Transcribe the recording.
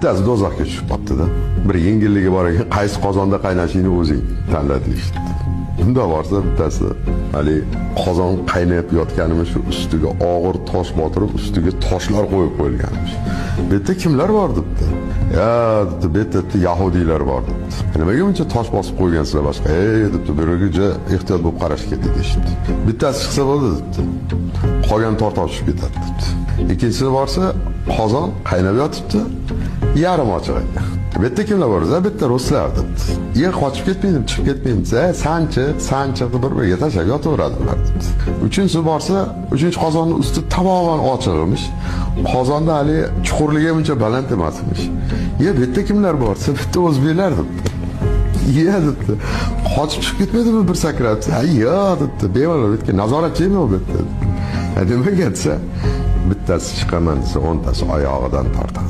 bittasi do'zaxga tushib qolibdi-da. Bir yengilligi bor ekan, qaysi qozonda qaynashingni o'zing tanla deyishdi. Unda borsa bittasi hali qozon qaynab yotganimiz shu ustiga og'ir tosh botirib, ustiga toshlar qo'yib qo'yilganmish. Bu yerda kimlar bor debdi. Ya debdi, bu yerda yahudiylar bor debdi. Nimaga buncha tosh bosib qo'ygansizlar boshqa? Debdi, bu yerga ehtiyot bo'lib qarash kerak deyishdi. Bittasi chiqsa bo'ldi debdi. Qolgan tortoq tushib ketadi debdi. Ikkinchisi borsa qozon qaynab yotibdi, yarim ochiq ekan. Bu yerda kimlar bor? Bu yerda ruslar debdi. Qochib ketmaydim, chiqib ketmaydim desa, sanchiqni bir-biriga tashlab yotaveradilar debdi. Uchinchisi borsa, uchinchi qozonning usti tamoman ochiq emish. Qozonda hali chuqurligi buncha baland emasmish. Bu yerda kimlar borsa, bu yerda o'zbeklar debdi. Debdi. Qochib chiqib ketmaydimi bir sakrab? Debdi. Bemalol bu yerga nazoratchimi u bu yerda? Nimaga desa, bittasi chiqaman desa, 10tasi oyog'idan tortadi.